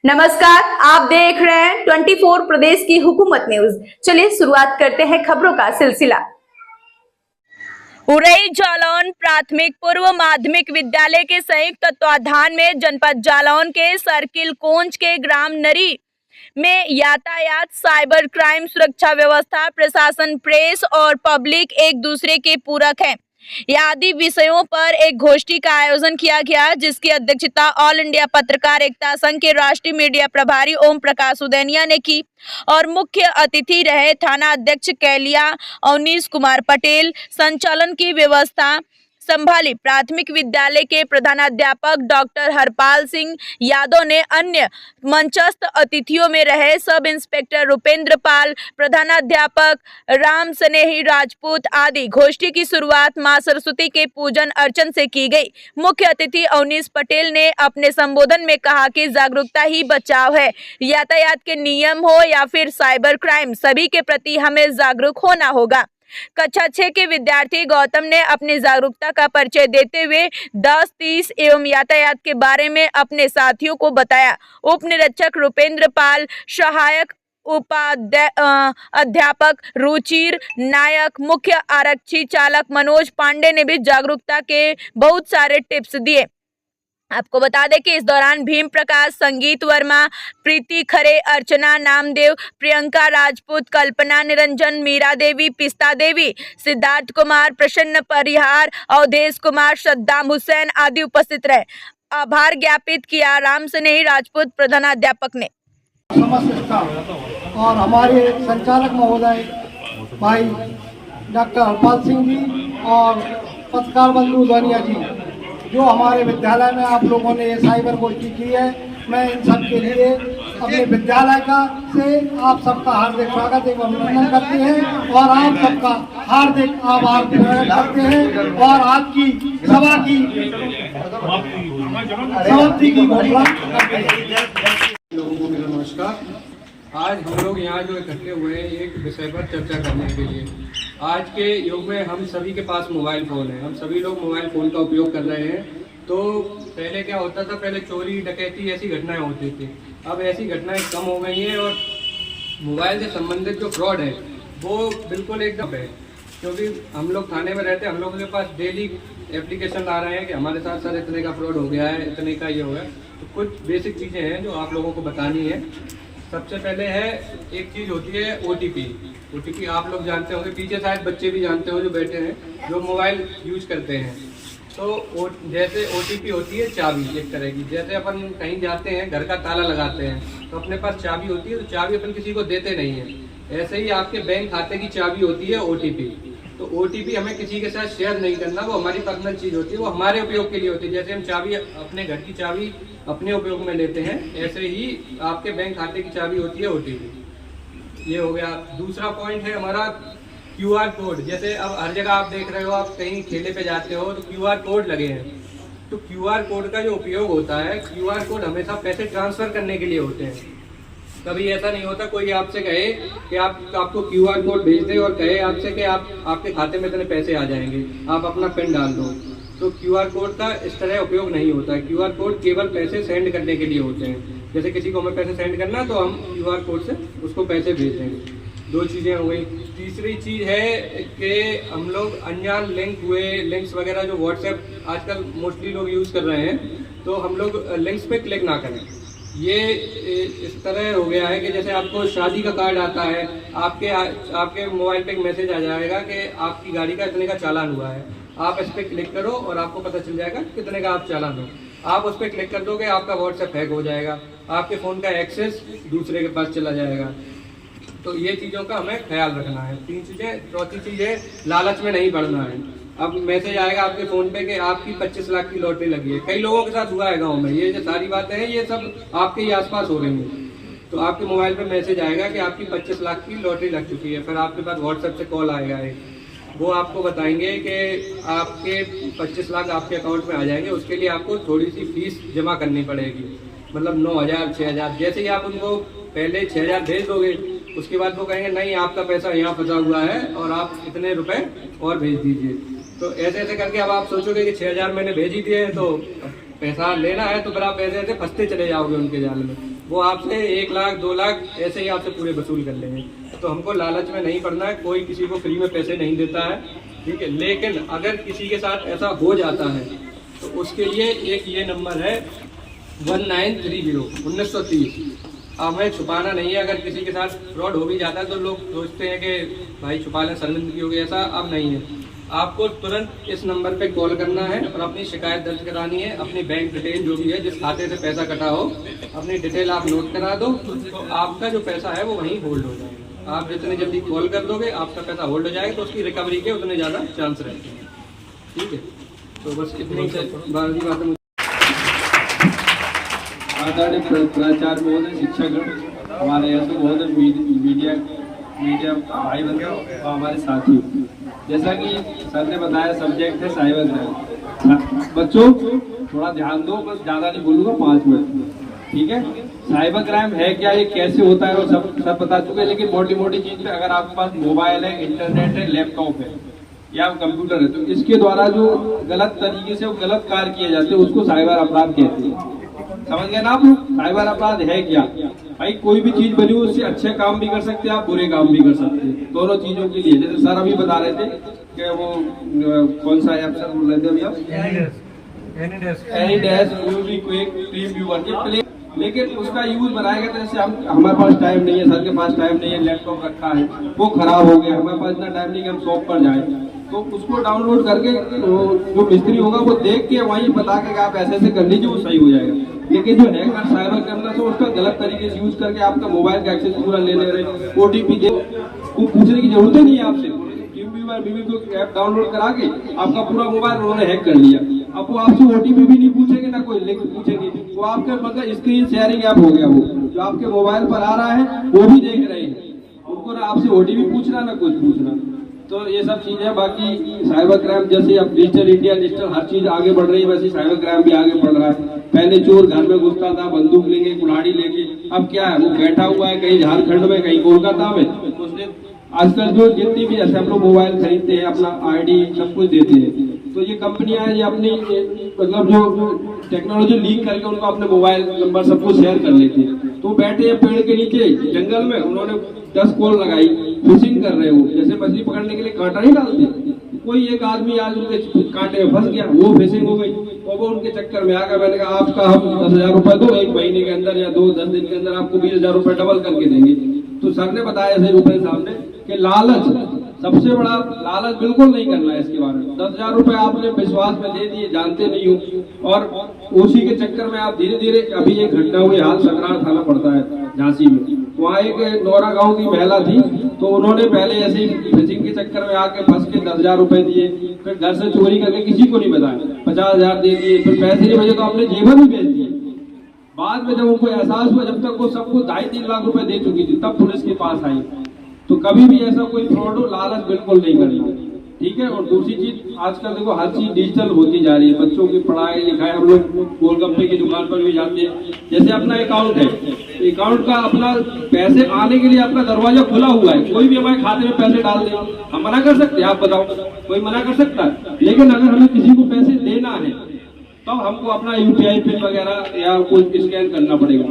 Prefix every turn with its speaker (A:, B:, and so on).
A: नमस्कार, आप देख रहे हैं 24 प्रदेश की हुकूमत न्यूज। चलिए शुरुआत करते हैं खबरों का सिलसिला।
B: उरई जालौन प्राथमिक पूर्व माध्यमिक विद्यालय के संयुक्त तत्वाधान में जनपद जालौन के सर्किल कोंच के ग्राम नरी में यातायात, साइबर क्राइम, सुरक्षा व्यवस्था, प्रशासन, प्रेस और पब्लिक एक दूसरे के पूरक हैं आदि विषयों पर एक गोष्ठी का आयोजन किया गया, जिसकी अध्यक्षता ऑल इंडिया पत्रकार एकता संघ के राष्ट्रीय मीडिया प्रभारी ओम प्रकाश उदैनिया ने की और मुख्य अतिथि रहे थाना अध्यक्ष कैलिया अवनीश कुमार पटेल। संचालन की व्यवस्था संभाली प्राथमिक विद्यालय के प्रधानाध्यापक डॉक्टर हरपाल सिंह यादव ने। अन्य मंचस्थ अतिथियों में रहे सब इंस्पेक्टर रुपेंद्र पाल, प्रधानाध्यापक राम स्नेही राजपूत आदि। गोष्ठी की शुरुआत मां सरस्वती के पूजन अर्चन से की गई। मुख्य अतिथि अवनीश पटेल ने अपने संबोधन में कहा कि जागरूकता ही बचाव है। यातायात के नियम हो या फिर साइबर क्राइम, सभी के प्रति हमें जागरूक होना होगा। कक्षा 6 के विद्यार्थी गौतम ने अपनी जागरूकता का परिचय देते हुए 10, 30 एवं यातायात के बारे में अपने साथियों को बताया। उप निरीक्षक रुपेंद्र पाल, सहायक अध्यापक रुचिर नायक, मुख्य आरक्षी चालक मनोज पांडे ने भी जागरूकता के बहुत सारे टिप्स दिए। आपको बता दें कि इस दौरान भीम प्रकाश, संगीत वर्मा, प्रीति खरे, अर्चना नामदेव, प्रियंका राजपूत, कल्पना निरंजन, मीरा देवी, पिस्ता देवी, सिद्धार्थ कुमार, प्रसन्न परिहार, अवधेश कुमार, सद्दाम हुसैन आदि उपस्थित रहे। आभार ज्ञापित किया राम स्नेही राजपूत प्रधानाध्यापक ने।
C: और हमारे संचालक महोदय भाई डॉक्टर हरपाल सिंह जी और पत्रकार बंधु उदैनिया जी, जो हमारे विद्यालय में आप लोगों ने ये साइबर गोष्ठी की है, मैं इन सब के लिए अपने विद्यालय का से आप सबका हार्दिक स्वागत एवं अभिनंदन करते हैं और आप सबका हार्दिक आभार प्रकट करते हैं और आपकी सभा की समाप्ति की घोषणा करते हैं।
D: लोगों को मेरा नमस्कार। आज हम लोग यहाँ जो इकट्ठे हुए हैं एक विषय पर चर्चा करने के लिए। आज के युग में हम सभी के पास मोबाइल फ़ोन है, हम सभी लोग मोबाइल फ़ोन का उपयोग कर रहे हैं। तो पहले क्या होता था, पहले चोरी डकैती ऐसी घटनाएं होती थी। अब ऐसी घटनाएं कम हो गई हैं और मोबाइल से संबंधित जो फ्रॉड है वो बिल्कुल एकदम है, क्योंकि हम लोग थाने में रहते हैं, हम लोगों के पास डेली एप्लीकेशन आ रहे हैं कि हमारे साथ सर इतने का फ्रॉड हो गया है, इतने का ये हो गया। तो कुछ बेसिक चीज़ें हैं जो आप लोगों को बतानी है। सबसे पहले है, एक चीज़ होती है OTP। OTP आप लोग जानते होंगे, पीछे शायद बच्चे भी जानते हो जो बैठे हैं, जो मोबाइल यूज करते हैं। तो जैसे OTP होती है चाबी एक तरह की। जैसे अपन कहीं जाते हैं, घर का ताला लगाते हैं तो अपने पास चाबी होती है, तो चाबी अपन किसी को देते नहीं है। ऐसे ही आपके बैंक खाते की चाबी होती है OTP। तो OTP हमें किसी के साथ शेयर नहीं करना, वो हमारी पर्सनल चीज़ होती है, वो हमारे उपयोग के लिए होती है। जैसे हम चाबी, अपने घर की चाबी अपने उपयोग में लेते हैं, ऐसे ही आपके बैंक खाते की चाबी होती है OTP। ये हो गया। दूसरा पॉइंट है हमारा QR कोड। जैसे अब हर जगह आप देख रहे हो, आप कहीं ठेले पे जाते हो तो QR कोड लगे हैं। तो QR कोड का जो उपयोग होता है, QR कोड हमेशा पैसे ट्रांसफ़र करने के लिए होते हैं। कभी ऐसा नहीं होता कोई आपसे कहे कि आपको QR कोड भेज दे और कहे आपसे कि आपके खाते में इतने पैसे आ जाएंगे, आप अपना पिन डाल दो। तो QR कोड का इस तरह उपयोग नहीं होता है। QR कोड केवल पैसे सेंड करने के लिए होते हैं। जैसे किसी को हमें पैसे सेंड करना, तो हम QR कोड से उसको पैसे भेज देंगे। 2 चीज़ें हो गई। तीसरी चीज़ है कि हम लोग अनजान लिंक्स वगैरह जो व्हाट्सएप आजकल मोस्टली लोग यूज़ कर रहे हैं, तो हम लोग लिंक्स पे क्लिक ना करें। ये इस तरह हो गया है कि जैसे आपको शादी का कार्ड आता है, आपके मोबाइल पे एक मैसेज आ जाएगा कि आपकी गाड़ी का इतने का चालान हुआ है। आप इस पर क्लिक करो और आपको पता चल जाएगा कितने का आप चालान हो। आप उस पर क्लिक कर दोगे, आपका व्हाट्सएप हैक हो जाएगा, आपके फ़ोन का एक्सेस दूसरे के पास चला जाएगा। तो ये चीज़ों का हमें ख्याल रखना है। 3 चीज़ें। चौथी चीज़ है, लालच में नहीं पड़ना है। अब मैसेज आएगा आपके फ़ोन पे कि आपकी 25 लाख की लॉटरी लगी है। कई लोगों के साथ हुआ है गाँव में। ये जो सारी बातें हैं, ये सब आपके ही आसपास हो रही हैं। तो आपके मोबाइल पे मैसेज आएगा कि आपकी 25 लाख की लॉटरी लग चुकी है। फिर आपके पास व्हाट्सएप से कॉल आएगा एक, वो आपको बताएंगे कि आपके 25 लाख आपके अकाउंट में आ जाएंगे। उसके लिए आपको थोड़ी सी फीस जमा करनी पड़ेगी, मतलब 9,000, 6,000। जैसे ही आप उनको पहले 6,000 भेज दोगे, उसके बाद वो कहेंगे नहीं, आपका पैसा यहाँ फंसा हुआ है और आप इतने रुपए और भेज दीजिए। तो ऐसे ऐसे करके अब आप सोचोगे कि 6,000 मैंने भेज ही दिए हैं, तो पैसा लेना है, तो फिर आप ऐसे ऐसे फंसते चले जाओगे उनके जाल में। वो आपसे 1 लाख 2 लाख ऐसे ही आपसे पूरे वसूल कर लेंगे। तो हमको लालच में नहीं पड़ना है, कोई किसी को फ्री में पैसे नहीं देता है, ठीक है। लेकिन अगर किसी के साथ ऐसा हो जाता है तो उसके लिए एक ये नंबर है 1930। हमें छुपाना नहीं है। अगर किसी के साथ फ्रॉड हो भी जाता है तो लोग सोचते हैं कि भाई छुपा लें, शर्मिंदगी होगी, ऐसा अब नहीं है। आपको तुरंत इस नंबर पे कॉल करना है और अपनी शिकायत दर्ज करानी है। अपनी बैंक डिटेल जो भी है, जिस खाते से पैसा कटा हो, अपनी डिटेल आप नोट करा दो, तो आपका जो पैसा है वो वहीं होल्ड हो जाएगा। आप जितनी जल्दी कॉल कर दोगे आपका पैसा होल्ड हो जाएगा, तो उसकी रिकवरी के उतने ज़्यादा चांस रहते हैं, ठीक है। तो बस इतनी बात
E: आदरणीय प्राचार्य महोदय, शिक्षकगण, हमारे यहाँ से महोदय, मीडिया भाई बंधु और हमारे साथी, जैसा कि सर ने बताया सब्जेक्ट है साइबर क्राइम। बच्चों थोड़ा ध्यान दो, बस ज़्यादा नहीं बोलूँगा, 5 मिनट, ठीक है। साइबर क्राइम है क्या, ये कैसे होता है, वो सब बता चुके हैं। लेकिन मोटी मोटी चीज़ पे, अगर आपके पास मोबाइल है, इंटरनेट है, लैपटॉप है या कंप्यूटर है, तो इसके द्वारा जो गलत तरीके से वो गलत कार्य किए जाते हैं उसको साइबर अपराध कहते हैं। समझ गए ना आप लोग? साइबर अपराध है क्या भाई? कोई भी चीज बनी हो, उससे अच्छे काम भी कर सकते हैं आप, बुरे काम भी कर सकते हैं, दोनों चीजों के लिए। जैसे सर अभी बता रहे थे कि वो कौन सा ऐप सर बोल रहे थे अभी आप? AnyDesk, quick, team viewer. लेकिन उसका यूज बनाएगा तो जैसे हमारे पास टाइम नहीं है, सर के पास टाइम नहीं है, लैपटॉप रखा है, वो खराब हो गया, हमारे पास इतना टाइम नहीं कि हम शॉप पर जाएं, तो उसको डाउनलोड करके जो मिस्त्री होगा वो देख के वहीं बता के आप ऐसे ऐसे कर लीजिए, वो सही हो जाएगा। लेकिन जो हैकर साइबर क्रिमिनल से उसका गलत तरीके से यूज करके आपका मोबाइल का एक्सेस पूरा ले ले रहे, OTP दे, वो पूछने की जरूरत ही नहीं है आपसे। को ऐप डाउनलोड करा के आपका पूरा मोबाइल उन्होंने हैक कर लिया। अब वो आपसे OTP भी नहीं पूछेंगे ना कोई लिंक पूछेंगे, वो आपके मतलब स्क्रीन शेयरिंग ऐप हो गया। वो जो आपके मोबाइल पर आ रहा है वो भी देख रहे हैं, उनको ना आपसे OTP पूछना ना कुछ पूछना। तो ये सब चीजें, बाकी साइबर क्राइम जैसे अब डिजिटल इंडिया, डिजिटल हर चीज आगे बढ़ रही है, वैसे साइबर क्राइम भी आगे बढ़ रहा है। पहले चोर घर में घुसता था बंदूक लेके, कुल्हाड़ी लेके, अब क्या है, वो बैठा हुआ है कहीं झारखंड में, कहीं कोलकाता में। उसने आजकल जो जितनी भी ऐसे हम लोग मोबाइल खरीदते हैं, अपना ID सब कुछ देते हैं, तो ये कंपनियां हैं, ये अपनी मतलब जो टेक्नोलॉजी लीक करके उनको अपने मोबाइल नंबर सबको शेयर कर लेते हैं। तो बैठे हैं पेड़ के नीचे जंगल में, उन्होंने 10 कॉल लगाई, फिशिंग कर रहे हो, जैसे मछली पकड़ने के लिए कांटा नहीं डालते, कोई एक आदमी आज उनके कांटे में फंस गया, वो फिशिंग हो गई, और वो उनके चक्कर में आ गया। मैंने कहा आपका हम 10,000 रुपए दो, 1 महीने के अंदर या 10 दिन के अंदर आपको 20,000 रुपए डबल करके देंगे। तो सर ने बताया ऐसे रुपए सामने कि लालच, सबसे बड़ा लालच बिल्कुल नहीं करना है इसके बारे में। 10,000 रुपए आपने विश्वास में दे दिए, जानते नहीं हो, और उसी के चक्कर में आप धीरे धीरे, अभी एक घटना हुई हाल सकरार थाना पड़ता है झांसी में, वहाँ एक नौरा गांव की महिला थी, तो उन्होंने पहले ऐसे ही फिशिंग के चक्कर में आके फंस के 10,000 रुपए दिए, फिर घर से चोरी करके किसी को नहीं बताया 50,000 दे दिए, फिर पैसे नहीं बचे तो आपने जेवर भी बेच दिए। बाद में जब उनको एहसास हुआ, जब तक वो सबको 2.5-3 लाख रुपए दे चुकी थी, तब पुलिस के पास आई। तो कभी भी ऐसा कोई फ्रॉड हो, लालच बिल्कुल नहीं करना, ठीक है। और दूसरी चीज, आजकल देखो हर चीज डिजिटल होती जा रही है, बच्चों की पढ़ाई लिखाई, हम लोग गोलगप्पे की दुकान पर भी जाते हैं, जैसे अपना अकाउंट है, अकाउंट का अपना पैसे आने के लिए अपना दरवाजा खुला हुआ है, कोई भी हमारे खाते में पैसे डाल दे, हम मना कर सकते हैं? आप बताओ, कोई मना कर सकता है? लेकिन अगर हमें किसी को पैसे देना है तो हमको अपना UPI पिन वगैरह या कुछ स्कैन करना पड़ेगा।